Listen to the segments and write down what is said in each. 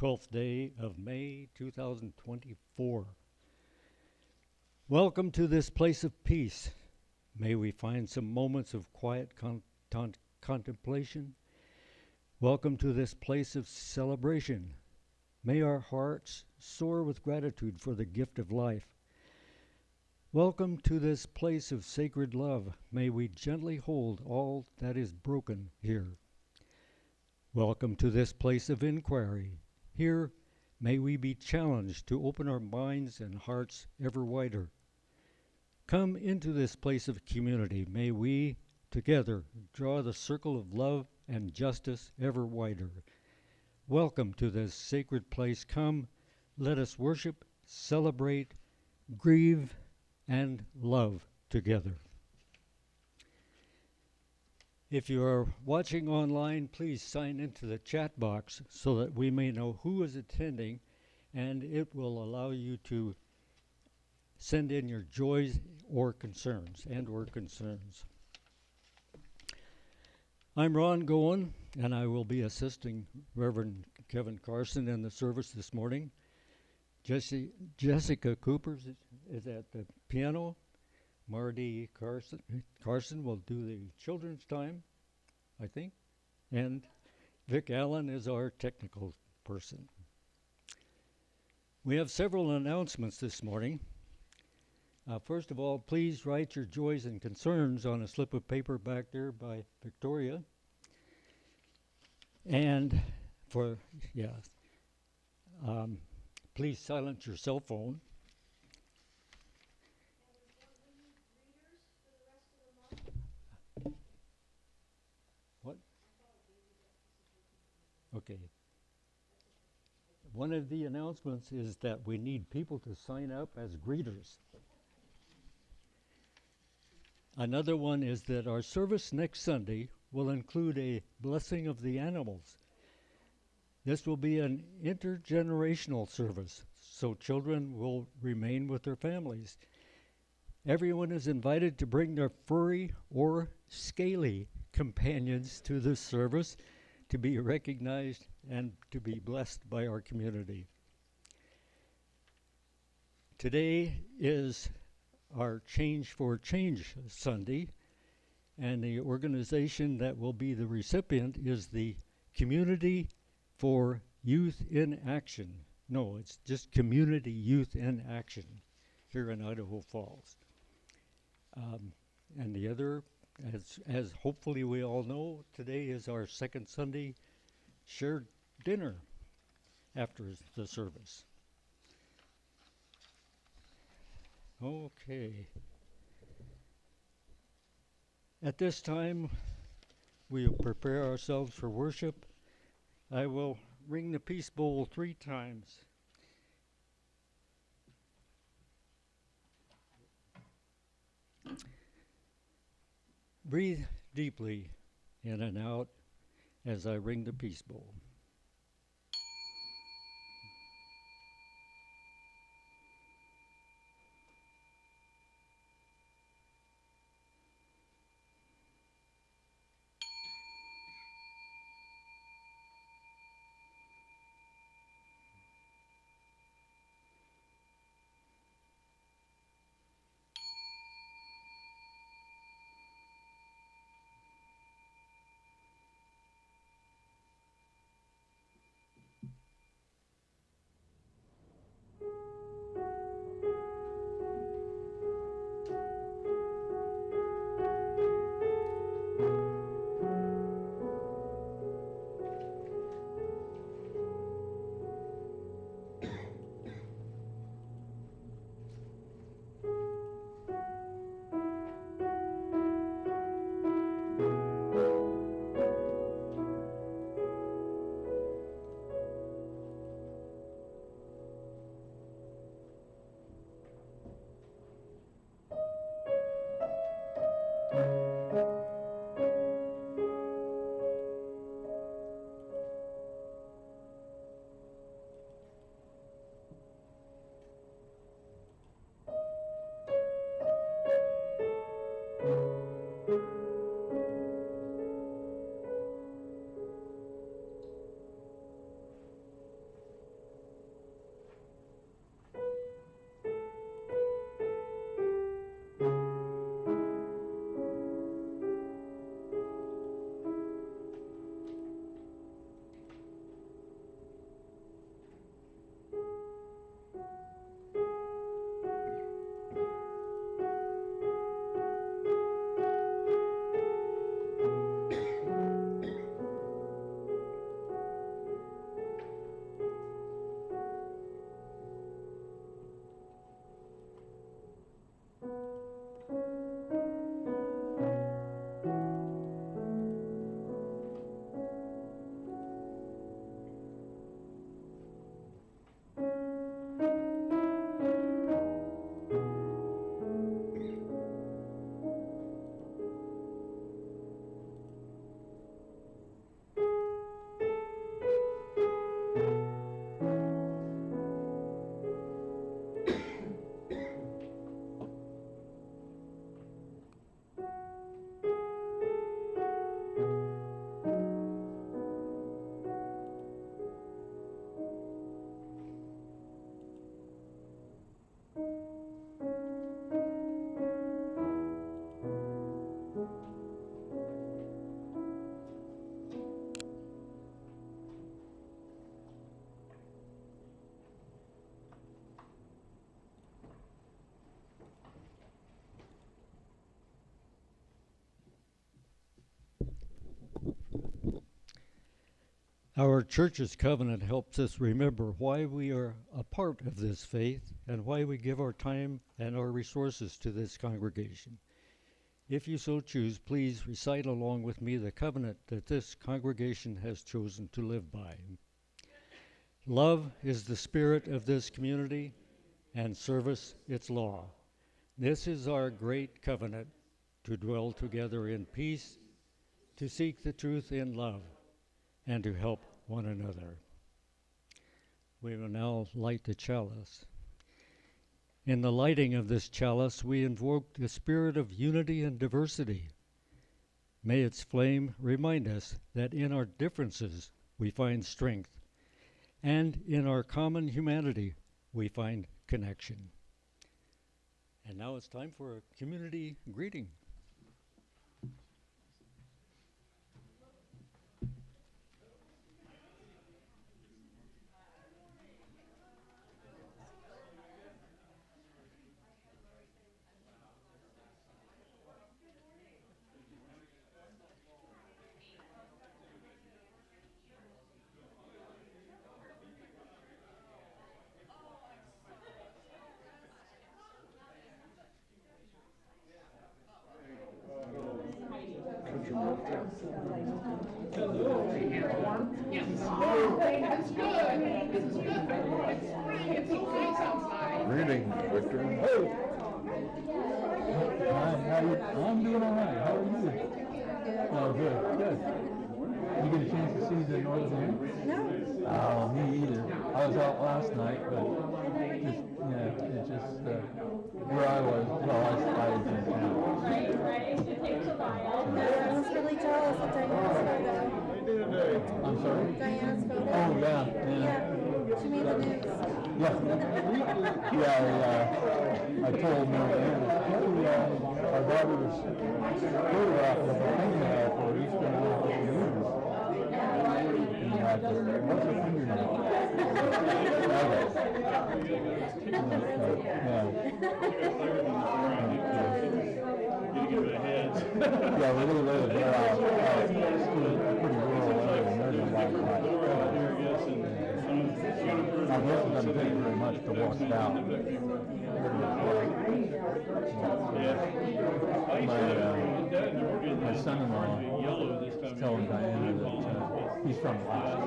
12th day of May 2024. Welcome to this place of peace. May we find some moments of quiet contemplation. Welcome to this place of celebration. May our hearts soar with gratitude for the gift of life. Welcome to this place of sacred love. May we gently hold all that is broken here. Welcome to this place of inquiry. Here, may we be challenged to open our minds and hearts ever wider. Come into this place of community. May we, together, draw the circle of love and justice ever wider. Welcome to this sacred place. Come, let us worship, celebrate, grieve, and love together. If you are watching online, please sign into the chat box so that we may know who is attending, and it will allow you to send in your joys or concerns. I'm Ron Goen, and I will be assisting Reverend Kevin Carson in the service this morning. Jessica Cooper is at the piano. Marty Carson will do the children's time, I think. And Vic Allen is our technical person. We have several announcements this morning. First of all, please write your joys and concerns on a slip of paper back there by Victoria. And please silence your cell phone. What? Okay. One of the announcements is that we need people to sign up as greeters. Another one is that our service next Sunday will include a blessing of the animals. This will be an intergenerational service, so children will remain with their families. Everyone is invited to bring their furry or scaly companions to this service to be recognized and to be blessed by our community. Today is our Change for Change Sunday, and the organization that will be the recipient is the Community for Youth in Action. No, it's just Community Youth in Action here in Idaho Falls. And the other, as hopefully we all know, today is our second Sunday shared dinner after the service. Okay. At this time, we'll prepare ourselves for worship. I will ring the peace bowl 3 times. Breathe deeply in and out as I ring the peace bowl. Our church's covenant helps us remember why we are a part of this faith and why we give our time and our resources to this congregation. If you so choose, please recite along with me the covenant that this congregation has chosen to live by. Love is the spirit of this community, and service its law. This is our great covenant, to dwell together in peace, to seek the truth in love, and to help one another. We will now light the chalice. In the lighting of this chalice, we invoke the spirit of unity and diversity. May its flame remind us that in our differences we find strength, and in our common humanity we find connection. And now it's time for a community greeting. Greetings, Victor. Hey. Hi, I'm doing all right. How are you? Oh, good. You get a chance to see the Northern Lights? No. Oh, me either. I was out last night, but where I was, well, I was in town. Right. It takes a while. I was really jealous of Diana's photo. I'm sorry? Diana's photo. Oh, yeah. She made the news. I told Marianne, our daughter's photograph of a fingernail for Eastern European News. And what's her fingernail? Yeah, we really live pretty rural area, and there's a lot of life. Now, this doesn't take very much to walk down. My son-in-law is telling Diana that he's from Alaska.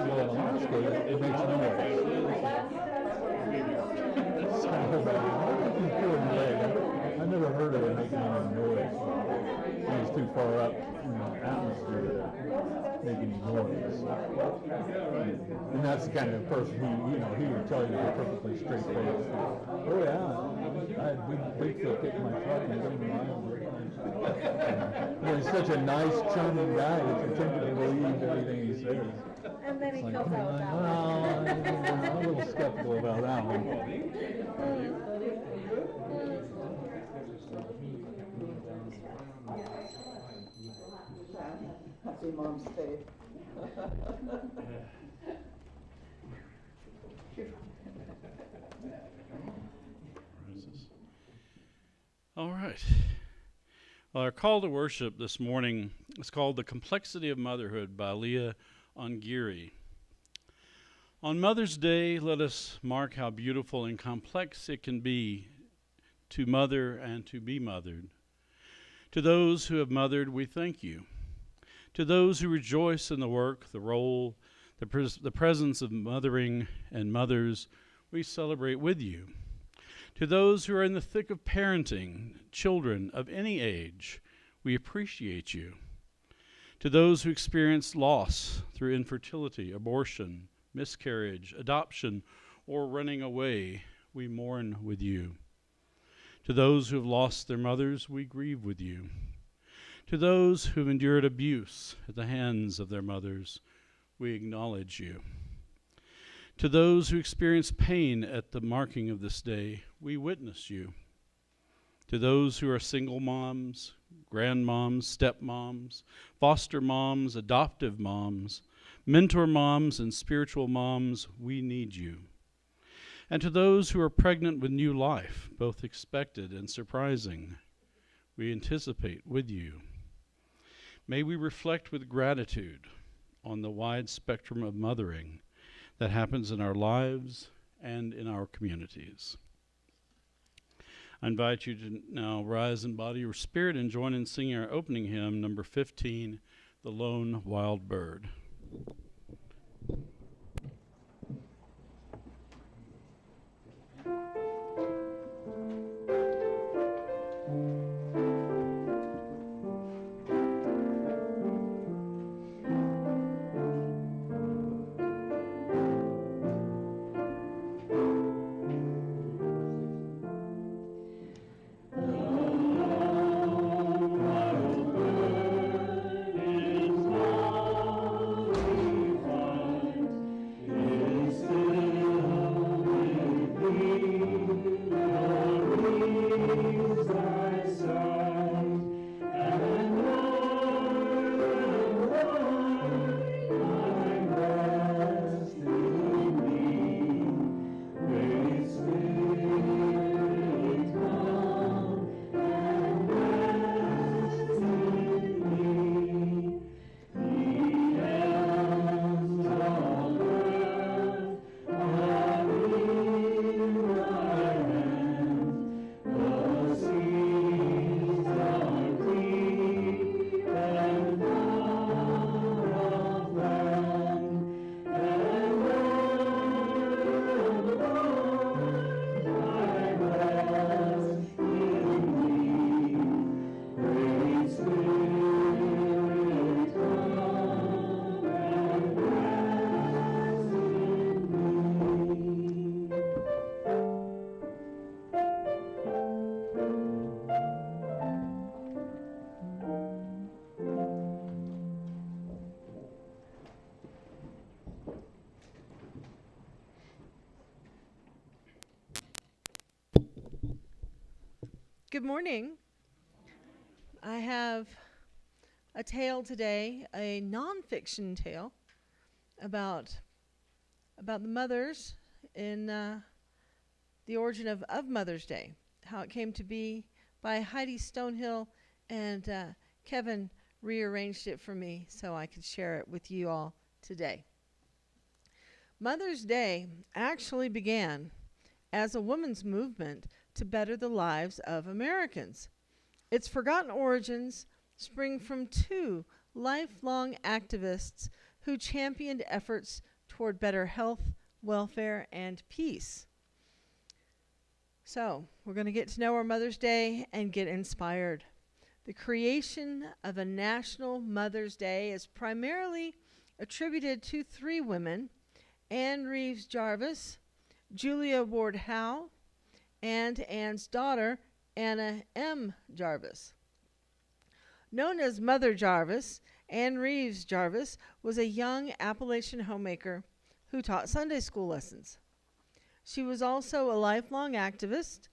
Well, in Alaska, it makes noise. I never heard of it making any noise. He's too far up in the atmosphere to make any noise. And that's the kind of person he would tell you with a perfectly straight face. Oh yeah, I had Bigfoot kick my truck and give him miles. He's such a nice, charming guy that you tend to believe everything he says. And then he kills out that one. I'm a little skeptical about that one. Happy Mom's Day. All right. Well, our call to worship this morning is called The Complexity of Motherhood by Leah Ongiri. On Mother's Day, let us mark how beautiful and complex it can be to mother and to be mothered. To those who have mothered, we thank you. To those who rejoice in the work, the role, the presence of mothering and mothers, we celebrate with you. To those who are in the thick of parenting children of any age, we appreciate you. To those who experience loss through infertility, abortion, miscarriage, adoption, or running away, we mourn with you. To those who have lost their mothers, we grieve with you. To those who have endured abuse at the hands of their mothers, we acknowledge you. To those who experience pain at the marking of this day, we witness you. To those who are single moms, grandmoms, stepmoms, foster moms, adoptive moms, mentor moms, and spiritual moms, we need you. And to those who are pregnant with new life, both expected and surprising, we anticipate with you. May we reflect with gratitude on the wide spectrum of mothering that happens in our lives and in our communities. I invite you to now rise in body or spirit and join in singing our opening hymn, number 15, The Lone Wild Bird. Good morning. I have a tale today, a nonfiction tale about the mothers in the origin of Mother's Day, how it came to be by Heidi Stonehill, and Kevin rearranged it for me so I could share it with you all today. Mother's Day actually began as a women's movement to better the lives of Americans. Its forgotten origins spring from two lifelong activists who championed efforts toward better health, welfare, and peace. So, we're going to get to know our Mother's Day and get inspired. The creation of a National Mother's Day is primarily attributed to three women: Anne Reeves Jarvis, Julia Ward Howe, and Anne's daughter, Anna M. Jarvis. Known as Mother Jarvis, Anne Reeves Jarvis was a young Appalachian homemaker who taught Sunday school lessons. She was also a lifelong activist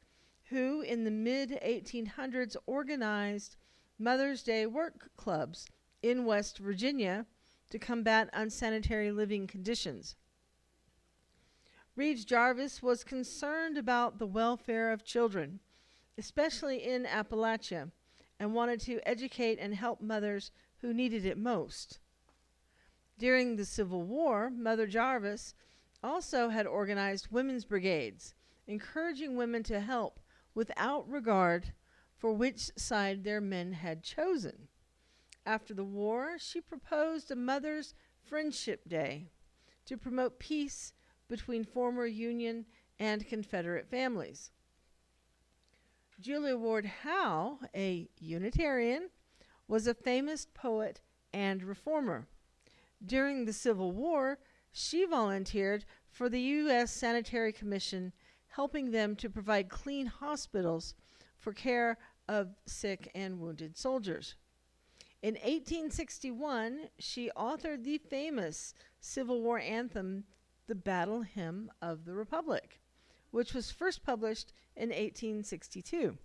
who, in the mid-1800s, organized Mother's Day work clubs in West Virginia to combat unsanitary living conditions. Reeves Jarvis was concerned about the welfare of children, especially in Appalachia, and wanted to educate and help mothers who needed it most. During the Civil War, Mother Jarvis also had organized women's brigades, encouraging women to help without regard for which side their men had chosen. After the war, she proposed a Mother's Friendship Day to promote peace between former Union and Confederate families. Julia Ward Howe, a Unitarian, was a famous poet and reformer. During the Civil War, she volunteered for the U.S. Sanitary Commission, helping them to provide clean hospitals for care of sick and wounded soldiers. In 1861, she authored the famous Civil War anthem, The Battle Hymn of the Republic, which was first published in 1862.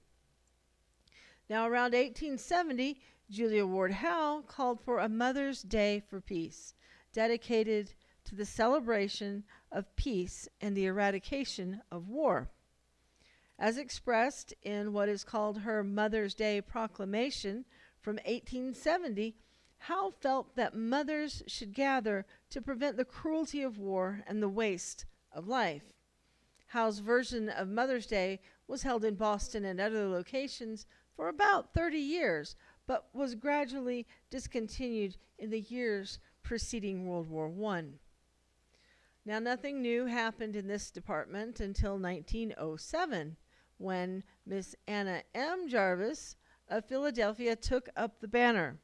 Now, around 1870, Julia Ward Howe called for a Mother's Day for Peace, dedicated to the celebration of peace and the eradication of war. As expressed in what is called her Mother's Day Proclamation from 1870, Howe felt that mothers should gather to prevent the cruelty of war and the waste of life. Howe's version of Mother's Day was held in Boston and other locations for about 30 years, but was gradually discontinued in the years preceding World War I. Now, nothing new happened in this department until 1907, when Miss Anna M. Jarvis of Philadelphia took up the banner.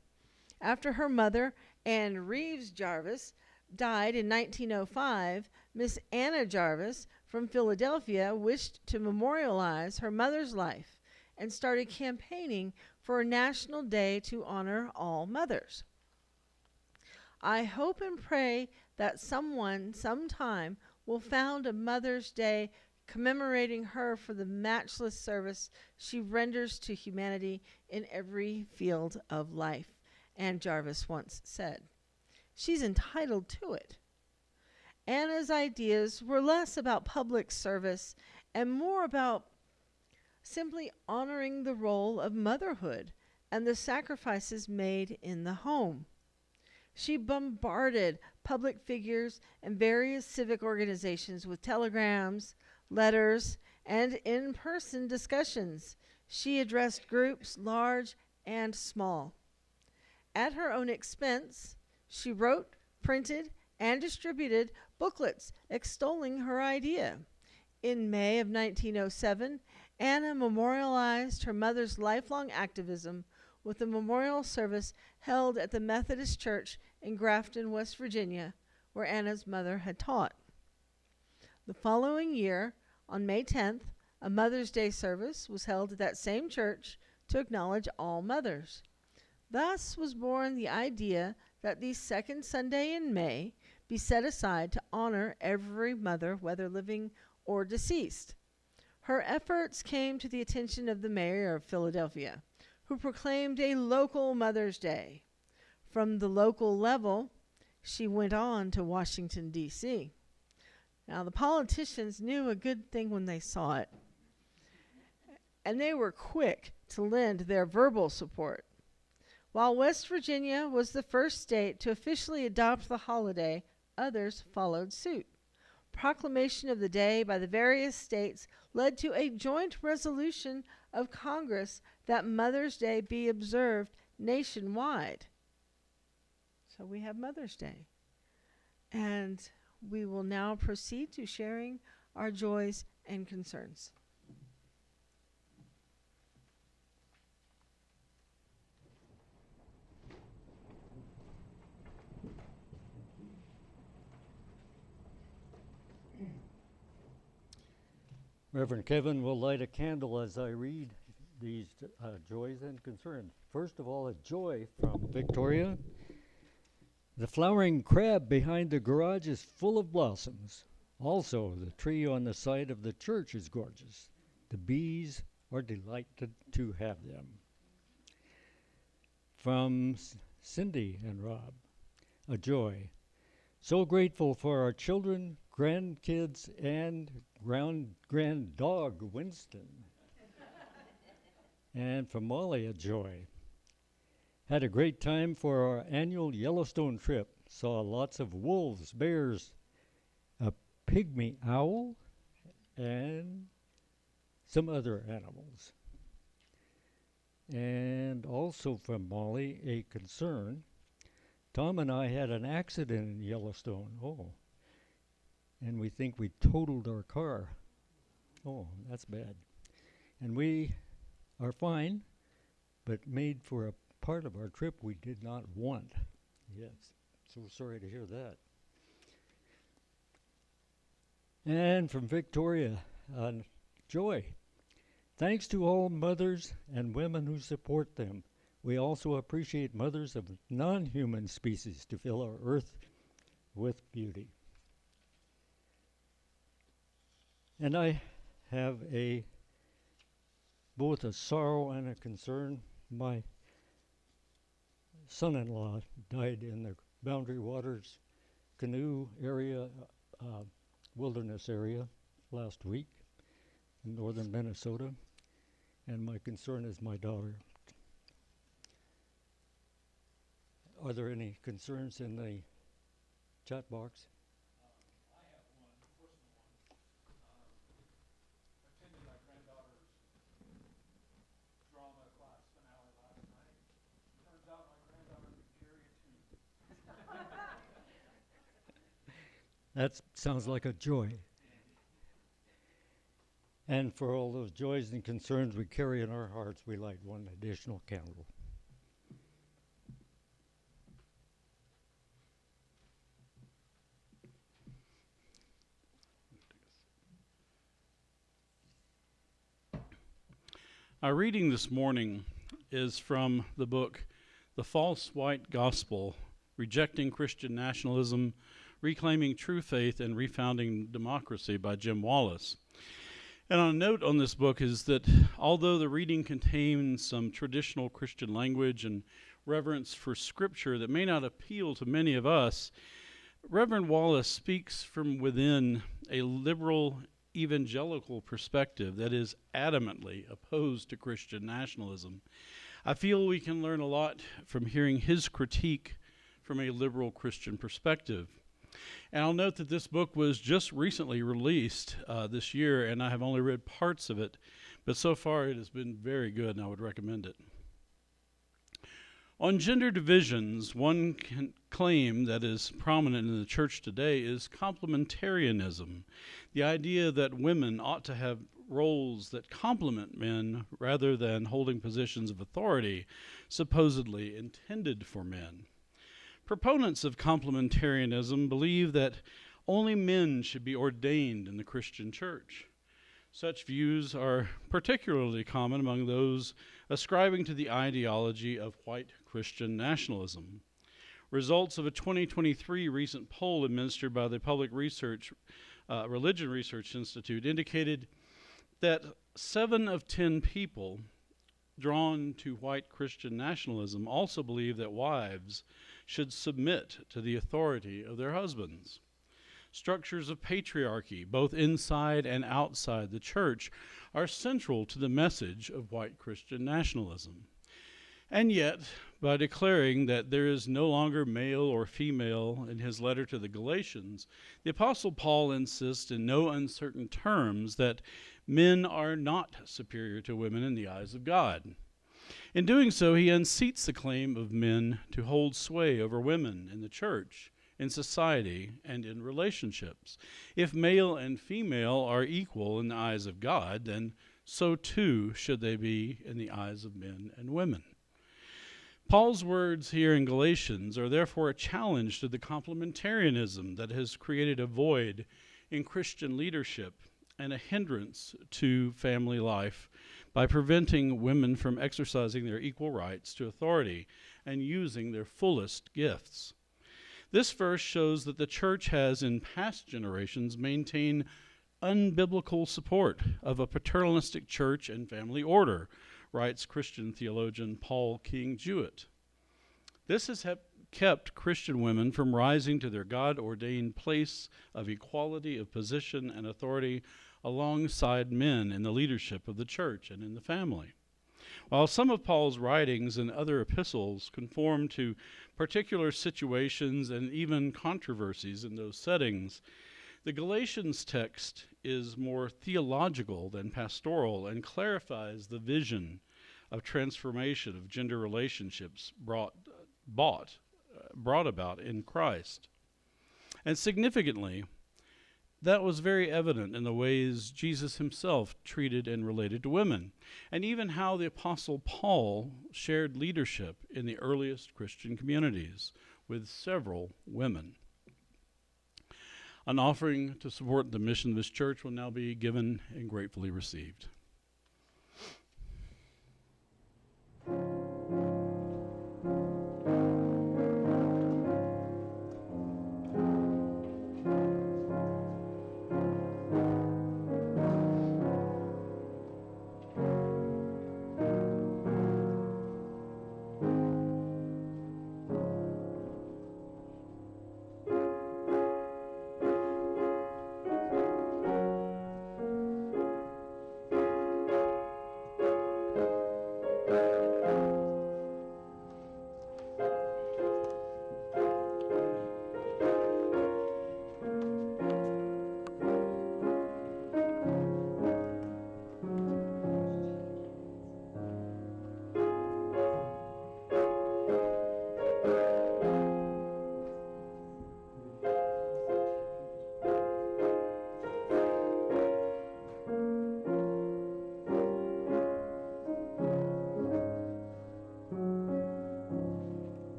After her mother, Anne Reeves Jarvis, died in 1905, Miss Anna Jarvis from Philadelphia wished to memorialize her mother's life and started campaigning for a national day to honor all mothers. I hope and pray that someone sometime will found a Mother's Day commemorating her for the matchless service she renders to humanity in every field of life, Anne Jarvis once said. She's entitled to it. Anna's ideas were less about public service and more about simply honoring the role of motherhood and the sacrifices made in the home. She bombarded public figures and various civic organizations with telegrams, letters, and in-person discussions. She addressed groups large and small. At her own expense, she wrote, printed, and distributed booklets extolling her idea. In May of 1907, Anna memorialized her mother's lifelong activism with a memorial service held at the Methodist Church in Grafton, West Virginia, where Anna's mother had taught. The following year, on May 10th, a Mother's Day service was held at that same church to acknowledge all mothers. Thus was born the idea that the second Sunday in May be set aside to honor every mother, whether living or deceased. Her efforts came to the attention of the mayor of Philadelphia, who proclaimed a local Mother's Day. From the local level, she went on to Washington, D.C. Now, the politicians knew a good thing when they saw it, and they were quick to lend their verbal support. While West Virginia was the first state to officially adopt the holiday, others followed suit. Proclamation of the day by the various states led to a joint resolution of Congress that Mother's Day be observed nationwide. So we have Mother's Day. And we will now proceed to sharing our joys and concerns. Reverend Kevin will light a candle as I read these joys and concerns. First of all, a joy from Victoria. The flowering crab behind the garage is full of blossoms. Also, the tree on the side of the church is gorgeous. The bees are delighted to have them. From Cindy and Rob, a joy. So grateful for our children, grandkids, and grand dog Winston. And from Molly, a joy. Had a great time for our annual Yellowstone trip. Saw lots of wolves, bears, a pygmy owl, and some other animals. And also from Molly, a concern. Tom and I had an accident in Yellowstone. Oh. And we think we totaled our car. Oh, that's bad. And we are fine, but made for a part of our trip we did not want. Yes, so sorry to hear that. And from Victoria, joy. Thanks to all mothers and women who support them. We also appreciate mothers of non-human species to fill our earth with beauty. And I have both a sorrow and a concern. My son-in-law died in the Boundary Waters canoe area, wilderness area last week in northern Minnesota. And my concern is my daughter. Are there any concerns in the chat box? Attended my granddaughter's drama class finale last night. Turns out my granddaughter could carry a tune. That sounds like a joy. And for all those joys and concerns we carry in our hearts, we light one additional candle. Our reading this morning is from the book The False White Gospel, Rejecting Christian Nationalism, Reclaiming True Faith, and Refounding Democracy by Jim Wallis. And a note on this book is that although the reading contains some traditional Christian language and reverence for Scripture that may not appeal to many of us, Reverend Wallis speaks from within a liberal evangelical perspective that is adamantly opposed to Christian nationalism. I feel we can learn a lot from hearing his critique from a liberal Christian perspective. And I'll note that this book was just recently released this year, and I have only read parts of it, but so far it has been very good, and I would recommend it. On gender divisions, one claim that is prominent in the church today is complementarianism, the idea that women ought to have roles that complement men rather than holding positions of authority supposedly intended for men. Proponents of complementarianism believe that only men should be ordained in the Christian church. Such views are particularly common among those ascribing to the ideology of white Christian nationalism. Results of a 2023 recent poll administered by the Public Religion Research Institute indicated that 7 of 10 people drawn to white Christian nationalism also believe that wives should submit to the authority of their husbands. Structures of patriarchy, both inside and outside the church, are central to the message of white Christian nationalism. And yet, by declaring that there is no longer male or female in his letter to the Galatians, the Apostle Paul insists in no uncertain terms that men are not superior to women in the eyes of God. In doing so, he unseats the claim of men to hold sway over women in the church, in society, and in relationships. If male and female are equal in the eyes of God, then so too should they be in the eyes of men and women. Paul's words here in Galatians are therefore a challenge to the complementarianism that has created a void in Christian leadership and a hindrance to family life by preventing women from exercising their equal rights to authority and using their fullest gifts. This verse shows that the church has, in past generations, maintained unbiblical support of a paternalistic church and family order, writes Christian theologian Paul King Jewett. This has kept Christian women from rising to their God-ordained place of equality of position and authority alongside men in the leadership of the church and in the family. While some of Paul's writings and other epistles conform to particular situations and even controversies in those settings, the Galatians text is more theological than pastoral and clarifies the vision of transformation of gender relationships brought about in Christ. And significantly, that was very evident in the ways Jesus himself treated and related to women, and even how the Apostle Paul shared leadership in the earliest Christian communities with several women. An offering to support the mission of this church will now be given and gratefully received.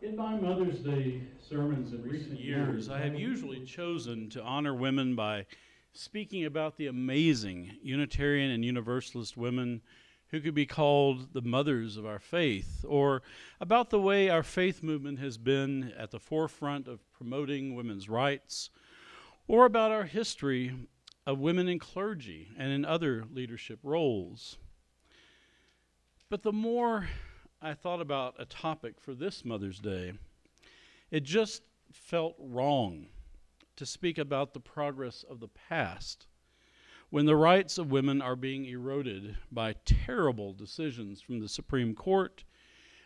In my Mother's Day sermons in recent years, I have usually chosen to honor women by speaking about the amazing Unitarian and Universalist women who could be called the mothers of our faith, or about the way our faith movement has been at the forefront of promoting women's rights, or about our history of women in clergy and in other leadership roles. But the more I thought about a topic for this Mother's Day, it just felt wrong to speak about the progress of the past when the rights of women are being eroded by terrible decisions from the Supreme Court,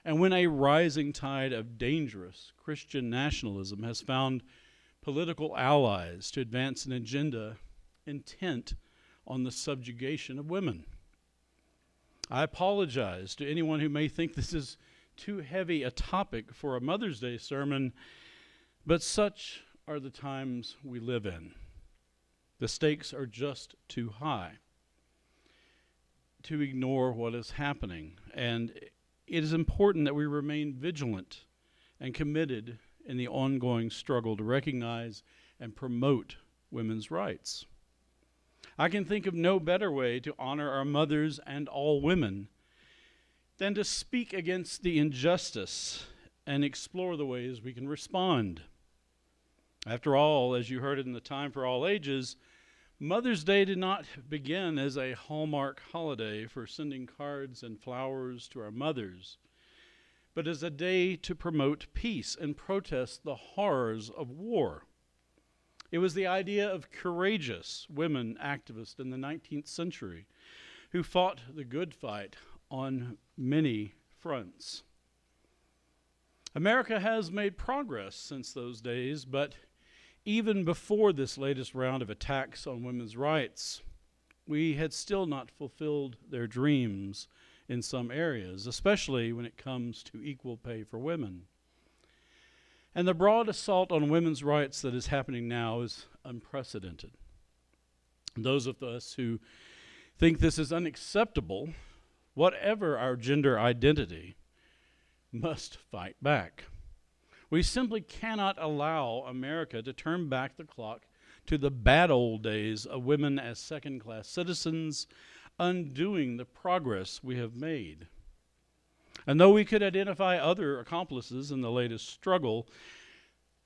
and when a rising tide of dangerous Christian nationalism has found political allies to advance an agenda intent on the subjugation of women. I apologize to anyone who may think this is too heavy a topic for a Mother's Day sermon, but such are the times we live in. The stakes are just too high to ignore what is happening, and it is important that we remain vigilant and committed in the ongoing struggle to recognize and promote women's rights. I can think of no better way to honor our mothers and all women than to speak against the injustice and explore the ways we can respond. After all, as you heard in the Time for All Ages, Mother's Day did not begin as a hallmark holiday for sending cards and flowers to our mothers, but as a day to promote peace and protest the horrors of war. It was the idea of courageous women activists in the 19th century who fought the good fight on many fronts. America has made progress since those days, but even before this latest round of attacks on women's rights, we had still not fulfilled their dreams in some areas, especially when it comes to equal pay for women. And the broad assault on women's rights that is happening now is unprecedented. Those of us who think this is unacceptable, whatever our gender identity, must fight back. We simply cannot allow America to turn back the clock to the bad old days of women as second-class citizens, undoing the progress we have made. And though we could identify other accomplices in the latest struggle,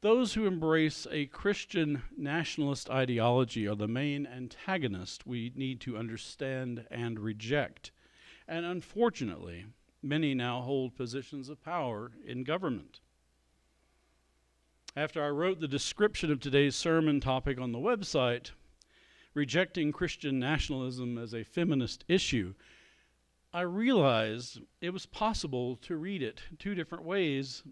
those who embrace a Christian nationalist ideology are the main antagonist we need to understand and reject. And unfortunately, many now hold positions of power in government. After I wrote the description of today's sermon topic on the website, Rejecting Christian Nationalism as a Feminist Issue, I realized it was possible to read it two different ways.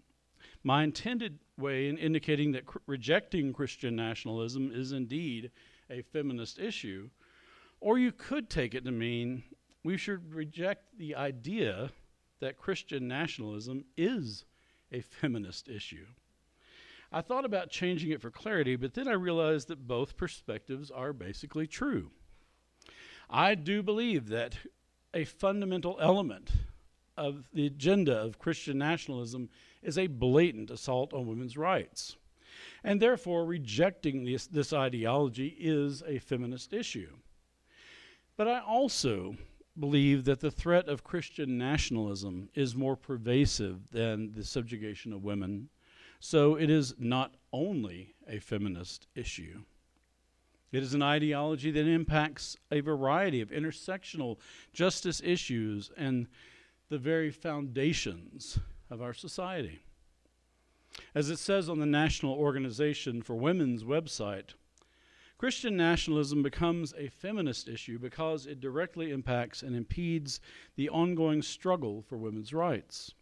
My intended way in indicating that rejecting Christian nationalism is indeed a feminist issue, or you could take it to mean we should reject the idea that Christian nationalism is a feminist issue. I thought about changing it for clarity, but then I realized that both perspectives are basically true. I do believe that a fundamental element of the agenda of Christian nationalism is a blatant assault on women's rights. And therefore, rejecting this ideology is a feminist issue. But I also believe that the threat of Christian nationalism is more pervasive than the subjugation of women. So it is not only a feminist issue. It is an ideology that impacts a variety of intersectional justice issues and the very foundations of our society. As it says on the National Organization for Women's website, Christian nationalism becomes a feminist issue because it directly impacts and impedes the ongoing struggle for women's rights.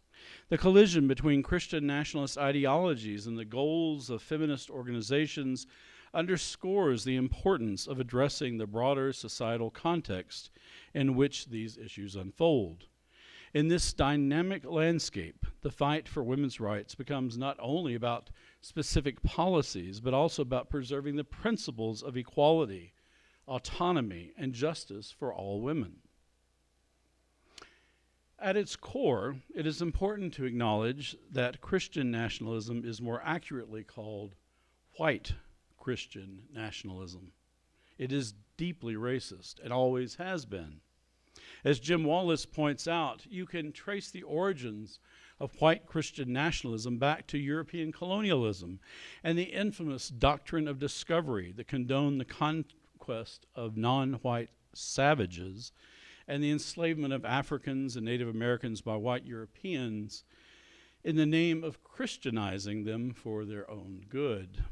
The collision between Christian nationalist ideologies and the goals of feminist organizations underscores the importance of addressing the broader societal context in which these issues unfold. In this dynamic landscape, the fight for women's rights becomes not only about specific policies, but also about preserving the principles of equality, autonomy, and justice for all women. At its core, it is important to acknowledge that Christian nationalism is more accurately called white Christian nationalism. It is deeply racist and always has been. As Jim Wallis points out, you can trace the origins of white Christian nationalism back to European colonialism and the infamous doctrine of discovery that condoned the conquest of non-white savages and the enslavement of Africans and Native Americans by white Europeans in the name of Christianizing them for their own good.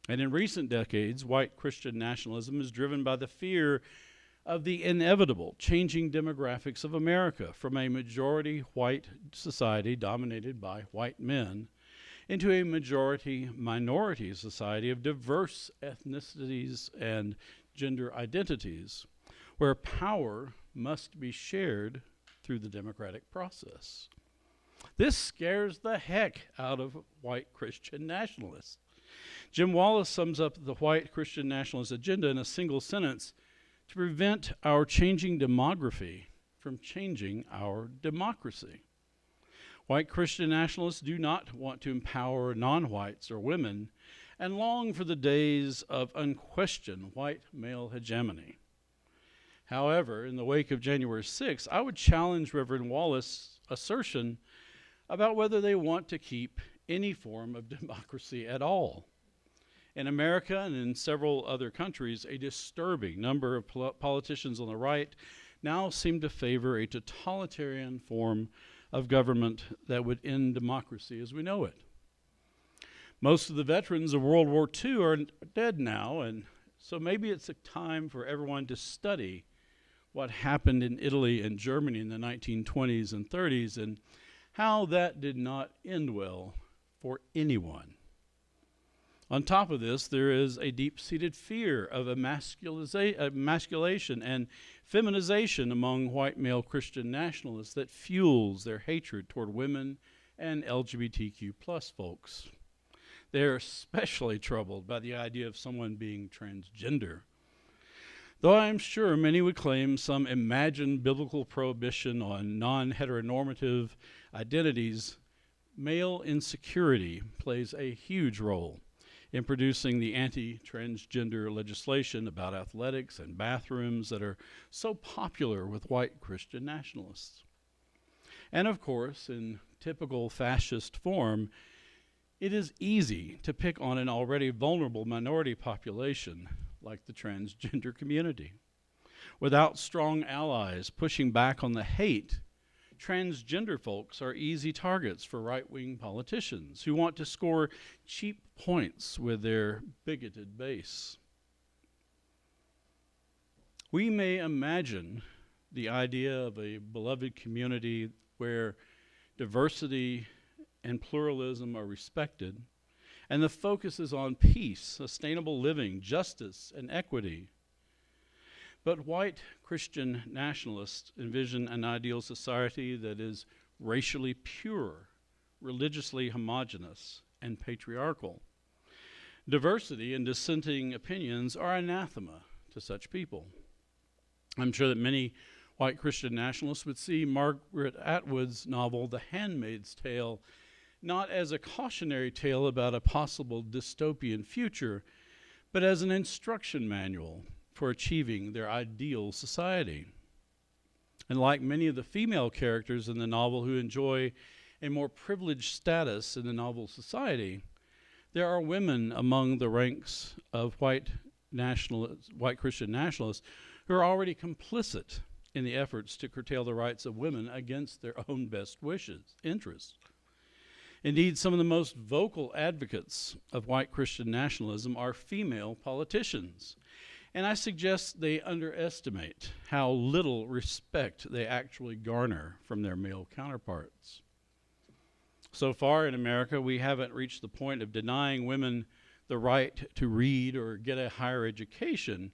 And in recent decades, white Christian nationalism is driven by the fear of the inevitable changing demographics of America from a majority white society dominated by white men into a majority minority society of diverse ethnicities and gender identities, where power must be shared through the democratic process. This scares the heck out of white Christian nationalists. Jim Wallis sums up the white Christian nationalist agenda in a single sentence: to prevent our changing demography from changing our democracy. White Christian nationalists do not want to empower non-whites or women and long for the days of unquestioned white male hegemony. However, in the wake of January 6th, I would challenge Reverend Wallis' assertion about whether they want to keep any form of democracy at all. In America and in several other countries, a disturbing number of politicians on the right now seem to favor a totalitarian form of government that would end democracy as we know it. Most of the veterans of World War II are dead now, and so maybe it's a time for everyone to study what happened in Italy and Germany in the 1920s and 30s and how that did not end well for anyone. On top of this, there is a deep-seated fear of emasculation and feminization among white male Christian nationalists that fuels their hatred toward women and LGBTQ plus folks. They are especially troubled by the idea of someone being transgender. Though I am sure many would claim some imagined biblical prohibition on non-heteronormative identities, male insecurity plays a huge role in producing the anti-transgender legislation about athletics and bathrooms that are so popular with white Christian nationalists. And of course, in typical fascist form, it is easy to pick on an already vulnerable minority population like the transgender community. Without strong allies pushing back on the hate, transgender folks are easy targets for right-wing politicians who want to score cheap points with their bigoted base. We may imagine the idea of a beloved community where diversity and pluralism are respected, and the focus is on peace, sustainable living, justice, and equity. But white Christian nationalists envision an ideal society that is racially pure, religiously homogeneous, and patriarchal. Diversity and dissenting opinions are anathema to such people. I'm sure that many white Christian nationalists would see Margaret Atwood's novel, The Handmaid's Tale, not as a cautionary tale about a possible dystopian future, but as an instruction manual for achieving their ideal society. And like many of the female characters in the novel who enjoy a more privileged status in the novel society, there are women among the ranks of white Christian nationalists who are already complicit in the efforts to curtail the rights of women against their own best interests. Indeed, some of the most vocal advocates of white Christian nationalism are female politicians. And I suggest they underestimate how little respect they actually garner from their male counterparts. So far in America, we haven't reached the point of denying women the right to read or get a higher education.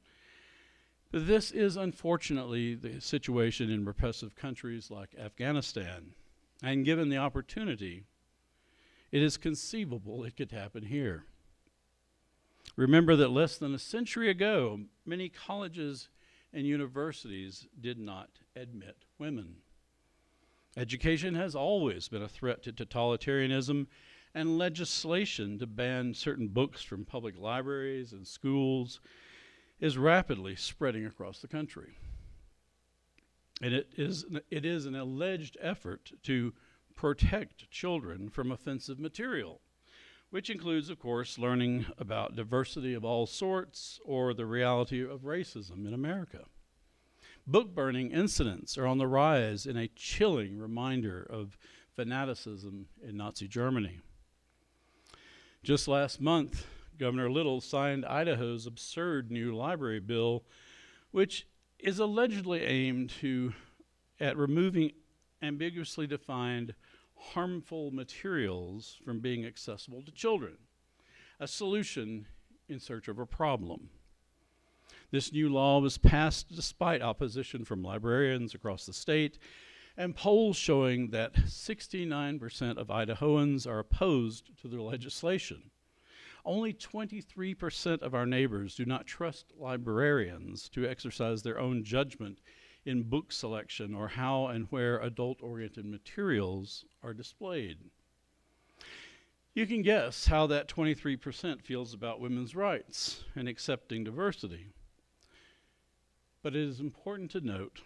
But this is unfortunately the situation in repressive countries like Afghanistan. And given the opportunity, it is conceivable it could happen here. Remember that less than a century ago, many colleges and universities did not admit women. Education has always been a threat to totalitarianism, and legislation to ban certain books from public libraries and schools is rapidly spreading across the country. And it is an alleged effort to protect children from offensive material, which includes, of course, learning about diversity of all sorts or the reality of racism in America. Book burning incidents are on the rise in a chilling reminder of fanaticism in Nazi Germany. Just last month, Governor Little signed Idaho's absurd new library bill, which is allegedly aimed at removing ambiguously defined harmful materials from being accessible to children, a solution in search of a problem. This new law was passed despite opposition from librarians across the state, and polls showing that 69% of Idahoans are opposed to the legislation. Only 23% of our neighbors do not trust librarians to exercise their own judgment in book selection or how and where adult-oriented materials are displayed. You can guess how that 23% feels about women's rights and accepting diversity. But it is important to note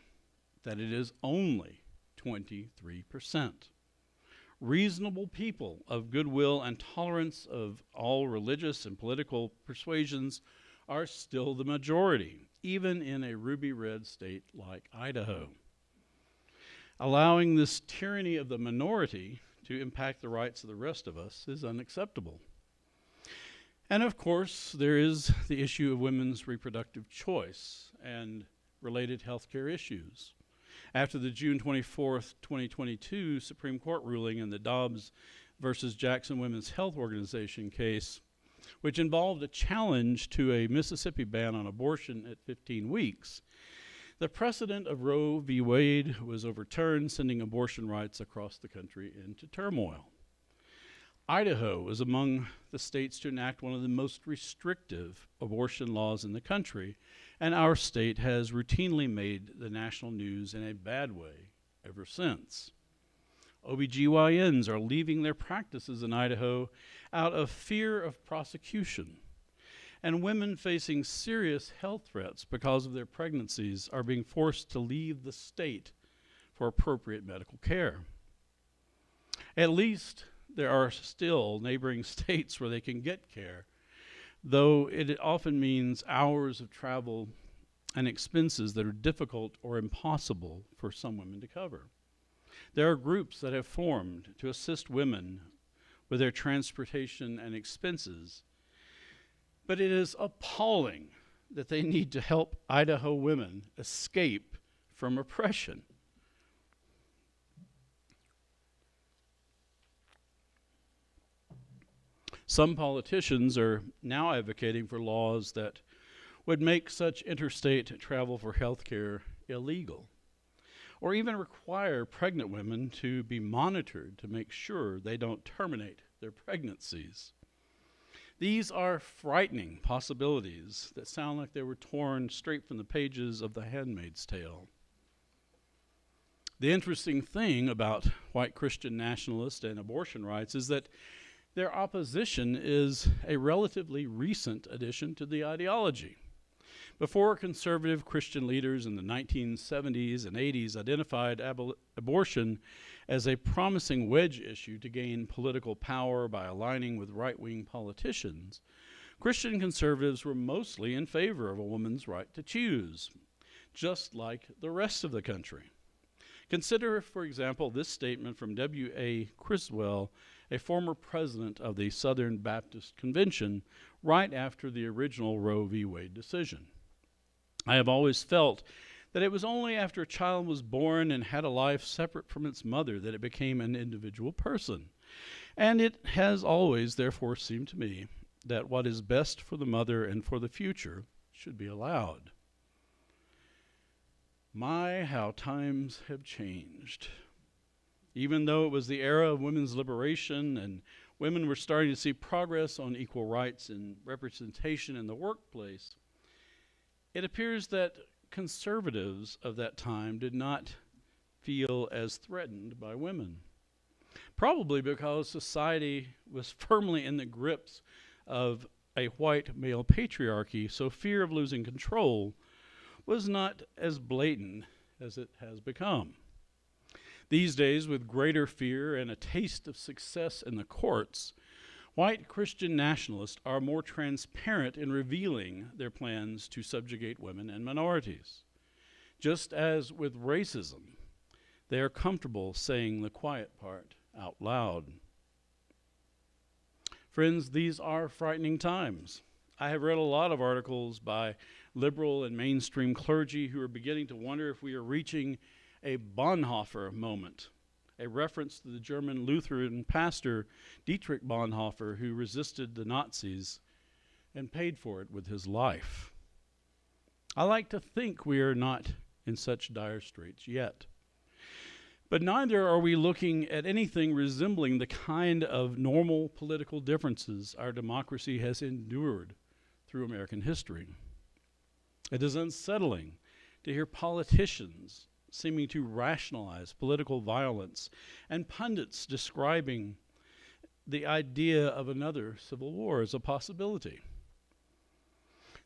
that it is only 23%. Reasonable people of goodwill and tolerance of all religious and political persuasions are still the majority, even in a ruby red state like Idaho. Allowing this tyranny of the minority to impact the rights of the rest of us is unacceptable. And of course, there is the issue of women's reproductive choice and related health care issues. After the June 24th, 2022 Supreme Court ruling in the Dobbs versus Jackson Women's Health Organization case, which involved a challenge to a Mississippi ban on abortion at 15 weeks, the precedent of Roe v. Wade was overturned, sending abortion rights across the country into turmoil. Idaho was among the states to enact one of the most restrictive abortion laws in the country, and our state has routinely made the national news in a bad way ever since. OBGYNs are leaving their practices in Idaho out of fear of prosecution, and women facing serious health threats because of their pregnancies are being forced to leave the state for appropriate medical care. At least there are still neighboring states where they can get care, though it often means hours of travel and expenses that are difficult or impossible for some women to cover. There are groups that have formed to assist women with their transportation and expenses, but it is appalling that they need to help Idaho women escape from oppression. Some politicians are now advocating for laws that would make such interstate travel for health care illegal, or even require pregnant women to be monitored to make sure they don't terminate their pregnancies. These are frightening possibilities that sound like they were torn straight from the pages of The Handmaid's Tale. The interesting thing about white Christian nationalists and abortion rights is that their opposition is a relatively recent addition to the ideology. Before conservative Christian leaders in the 1970s and 80s identified abortion as a promising wedge issue to gain political power by aligning with right-wing politicians, Christian conservatives were mostly in favor of a woman's right to choose, just like the rest of the country. Consider, for example, this statement from W.A. Criswell, a former president of the Southern Baptist Convention, right after the original Roe v. Wade decision. I have always felt that it was only after a child was born and had a life separate from its mother that it became an individual person. And it has always, therefore, seemed to me that what is best for the mother and for the future should be allowed. My, how times have changed. Even though it was the era of women's liberation and women were starting to see progress on equal rights and representation in the workplace, it appears that conservatives of that time did not feel as threatened by women. Probably because society was firmly in the grips of a white male patriarchy, so fear of losing control was not as blatant as it has become. These days, with greater fear and a taste of success in the courts, white Christian nationalists are more transparent in revealing their plans to subjugate women and minorities. Just as with racism, they are comfortable saying the quiet part out loud. Friends, these are frightening times. I have read a lot of articles by liberal and mainstream clergy who are beginning to wonder if we are reaching a Bonhoeffer moment, a reference to the German Lutheran pastor Dietrich Bonhoeffer, who resisted the Nazis and paid for it with his life. I like to think we are not in such dire straits yet. But neither are we looking at anything resembling the kind of normal political differences our democracy has endured through American history. It is unsettling to hear politicians seeming to rationalize political violence and pundits describing the idea of another civil war as a possibility.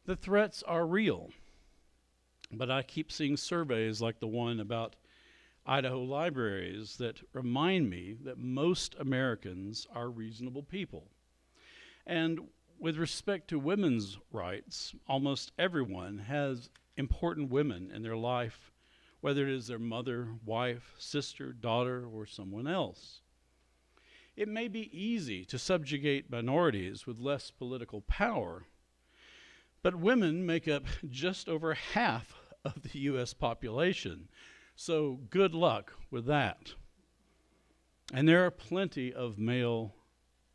The threats are real, but I keep seeing surveys like the one about Idaho libraries that remind me that most Americans are reasonable people. And with respect to women's rights, almost everyone has important women in their life, whether it is their mother, wife, sister, daughter, or someone else. It may be easy to subjugate minorities with less political power, but women make up just over half of the U.S. population. So good luck with that. And there are plenty of male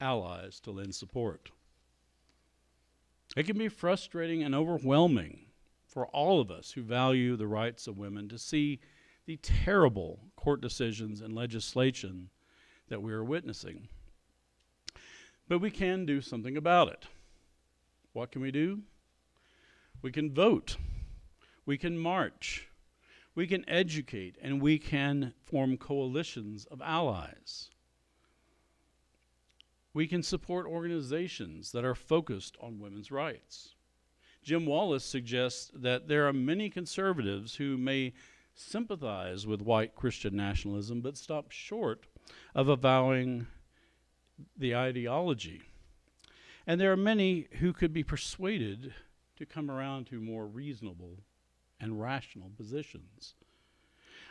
allies to lend support. It can be frustrating and overwhelming for all of us who value the rights of women to see the terrible court decisions and legislation that we are witnessing. But we can do something about it. What can we do? We can vote. We can march. We can educate, and we can form coalitions of allies. We can support organizations that are focused on women's rights. Jim Wallace suggests that there are many conservatives who may sympathize with white Christian nationalism but stop short of avowing the ideology. And there are many who could be persuaded to come around to more reasonable and rational positions.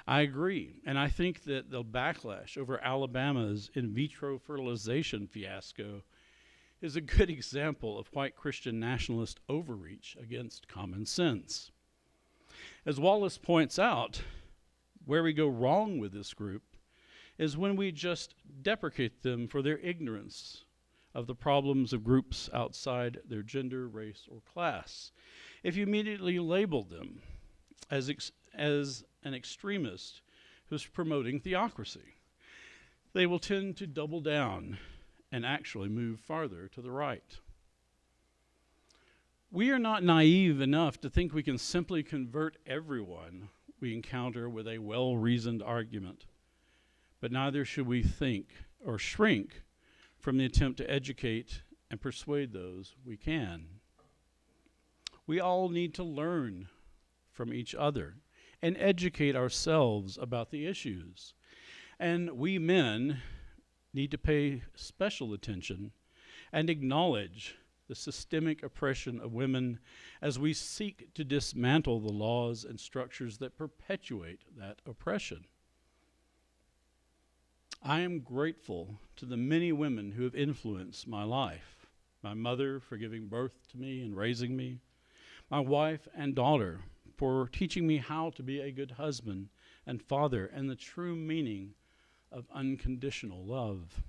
I agree, and I think that the backlash over Alabama's in vitro fertilization fiasco is a good example of white Christian nationalist overreach against common sense. As Wallace points out, where we go wrong with this group is when we just deprecate them for their ignorance of the problems of groups outside their gender, race, or class. If you immediately label them as an extremist who's promoting theocracy, they will tend to double down and actually move farther to the right. We are not naive enough to think we can simply convert everyone we encounter with a well-reasoned argument, but neither should we think or shrink from the attempt to educate and persuade those we can. We all need to learn from each other and educate ourselves about the issues. And we men need to pay special attention and acknowledge the systemic oppression of women as we seek to dismantle the laws and structures that perpetuate that oppression. I am grateful to the many women who have influenced my life. My mother for giving birth to me and raising me, my wife and daughter for teaching me how to be a good husband and father and the true meaning of unconditional love.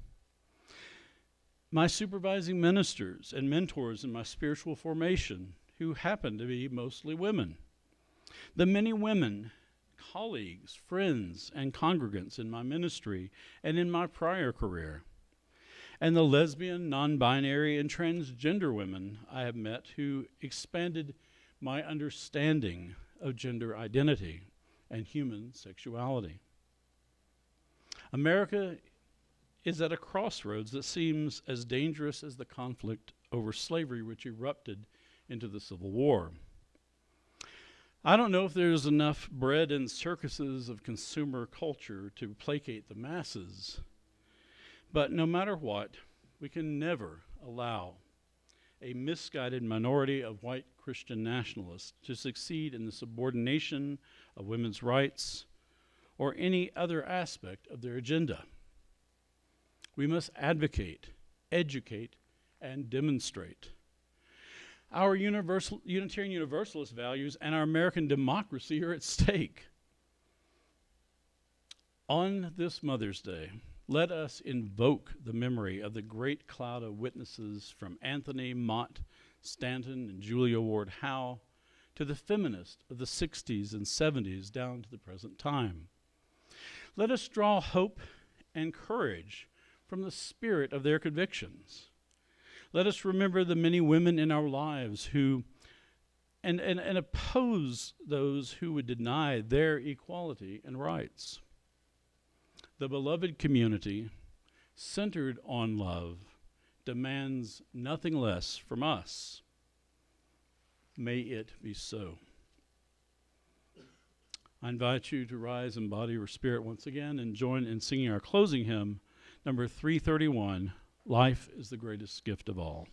My supervising ministers and mentors in my spiritual formation, who happen to be mostly women. The many women, colleagues, friends, and congregants in my ministry and in my prior career. And the lesbian, non-binary, and transgender women I have met who expanded my understanding of gender identity and human sexuality. America is at a crossroads that seems as dangerous as the conflict over slavery which erupted into the Civil War. I don't know if there's enough bread in circuses of consumer culture to placate the masses, but no matter what, we can never allow a misguided minority of white Christian nationalists to succeed in the subordination of women's rights or any other aspect of their agenda. We must advocate, educate, and demonstrate. Our Unitarian Universalist values and our American democracy are at stake. On this Mother's Day, let us invoke the memory of the great cloud of witnesses from Anthony Mott Stanton and Julia Ward Howe to the feminists of the 60s and 70s down to the present time. Let us draw hope and courage from the spirit of their convictions. Let us remember the many women in our lives who and oppose those who would deny their equality and rights. The beloved community, centered on love, demands nothing less from us. May it be so. I invite you to rise in body or spirit once again and join in singing our closing hymn, number 331, Life is the Greatest Gift of All.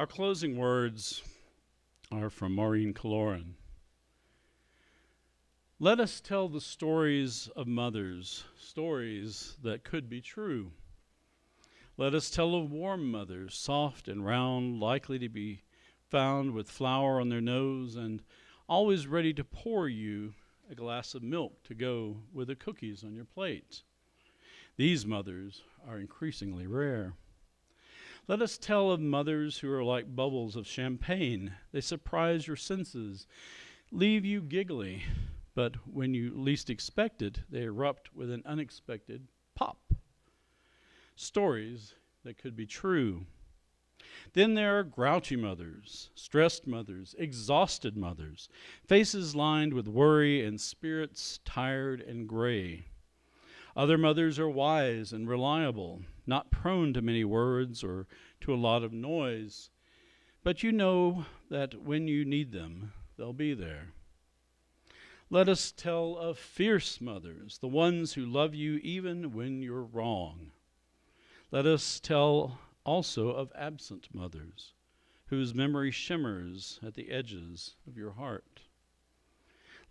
Our closing words are from Maureen Caloran. Let us tell the stories of mothers, stories that could be true. Let us tell of warm mothers, soft and round, likely to be found with flour on their nose and always ready to pour you a glass of milk to go with the cookies on your plate. These mothers are increasingly rare. Let us tell of mothers who are like bubbles of champagne. They surprise your senses, leave you giggly, but when you least expect it, they erupt with an unexpected pop. Stories that could be true. Then there are grouchy mothers, stressed mothers, exhausted mothers, faces lined with worry and spirits tired and gray. Other mothers are wise and reliable, not prone to many words or to a lot of noise, but you know that when you need them, they'll be there. Let us tell of fierce mothers, the ones who love you even when you're wrong. Let us tell also of absent mothers, whose memory shimmers at the edges of your heart.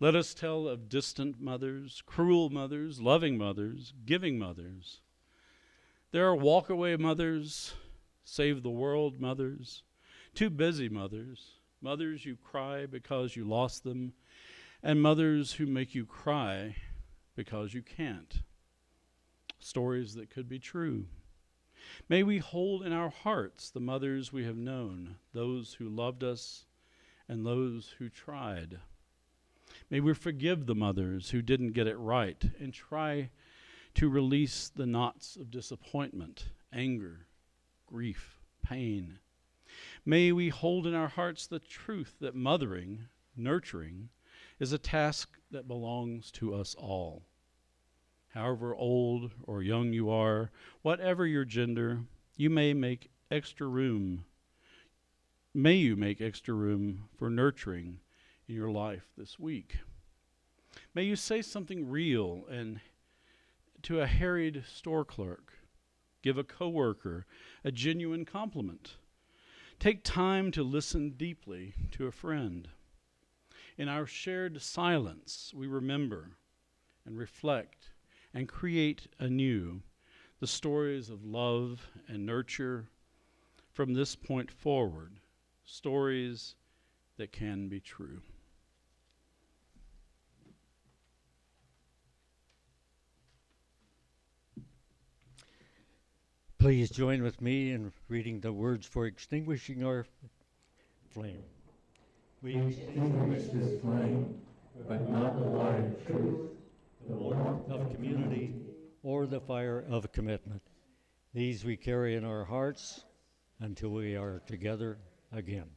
Let us tell of distant mothers, cruel mothers, loving mothers, giving mothers. There are walk-away mothers, save the world mothers, too busy mothers, mothers you cry because you lost them, and mothers who make you cry because you can't. Stories that could be true. May we hold in our hearts the mothers we have known, those who loved us and those who tried. May we forgive the mothers who didn't get it right and try to release the knots of disappointment, anger, grief, pain. May we hold in our hearts the truth that mothering, nurturing, is a task that belongs to us all. However old or young you are, whatever your gender, you may make extra room. May you make extra room for nurturing in your life this week. May you say something real and to a harried store clerk. Give a coworker a genuine compliment. Take time to listen deeply to a friend. In our shared silence, we remember and reflect and create anew the stories of love and nurture from this point forward, stories that can be true. Please join with me in reading the words for extinguishing our flame. We Extinguish this flame, but not the light of truth, the warmth of community, or the fire of commitment. These we carry in our hearts until we are together again.